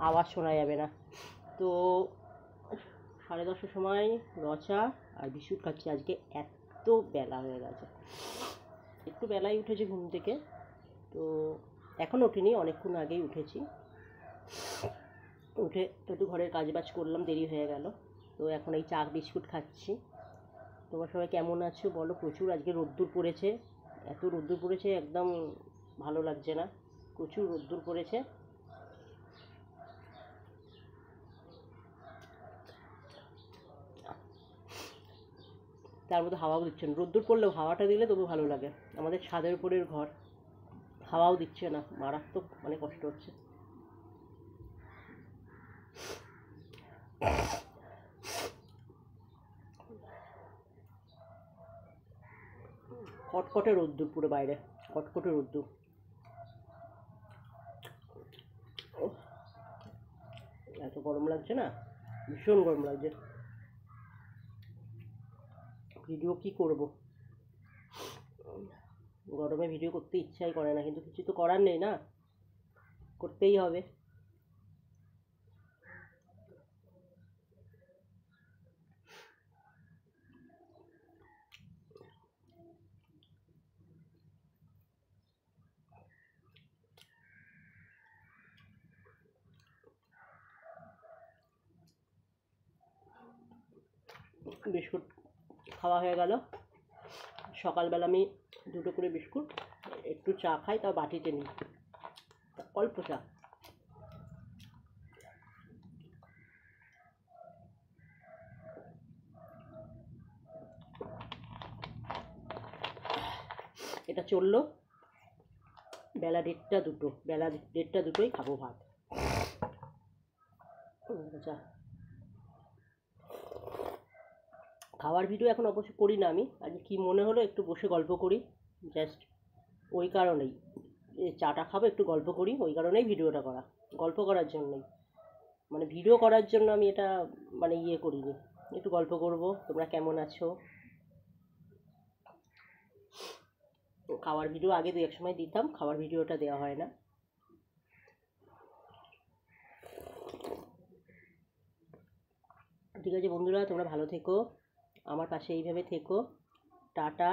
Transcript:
আওয়াজ শোনা যাবে না। তো 10:30টার সময় রচা আর বিস্কুট খাচ্ছি। আজকে এত বেলা হয়ে গেছে, একটু বেলায় উঠেছি ঘুম থেকে। তো এখন উঠিনি, অনেকক্ষণ আগেই উঠেছি। উঠে একটু ঘরের কাজবাজ করলাম, দেরি হয়ে গেল। তো এখন এই চা বিস্কুট খাচ্ছি। তোমরা সবাই কেমন আছো বলো? প্রচুর আজকে রোদ্দুর পড়েছে, এত রোদ্দুর পড়েছে একদম ভালো লাগছে না, প্রচুর রোদ্দুর পড়েছে। তার মধ্যে হাওয়াও দিচ্ছে না, রোদ্দুর পড়লেও হাওয়াটা দিলে তবু ভালো লাগে। আমাদের ছাদের উপরের ঘর, হাওয়াও দিচ্ছে না, মারাত্মক মানে কষ্ট হচ্ছে। কটকটে রোদ্দুর, পুরো বাইরে কটকটে রোদ্দুর। এত গরম লাগছে না, ভীষণ গরম লাগছে। ভিডিও কি করব, গরমে ভিডিও করতে ইচ্ছাই করে না, কিন্তু কিছু তো করার নেই না, করতেই হবে। বিস্কুট খাওয়া হয়ে গেল। সকালবেলা আমি দুটো করে বিস্কুট, একটু চা খাই, তাও বাটিতে নিই, অল্প চা। এটা চললো বেলা 1:30-2টোই খাবো ভাত। চা খাওয়ার ভিডিও এখন অবশ্য করি না আমি, আজ কি মনে হলো একটু বসে গল্প করি, জাস্ট ওই কারণেই। চাটা খাবো, একটু গল্প করি, ওই কারণেই ভিডিওটা করা, গল্প করার জন্যই। মানে ভিডিও করার জন্য আমি এটা মানে করিনি, একটু গল্প করব, তোমরা কেমন আছো। খাওয়ার ভিডিও আগে দু এক সময় দিতাম, খাওয়ার ভিডিওটা দেওয়া হয় না। ঠিক আছে বন্ধুরা, তোমরা ভালো থেকো, আমার পাশে এইভাবে থেকো। টাটা।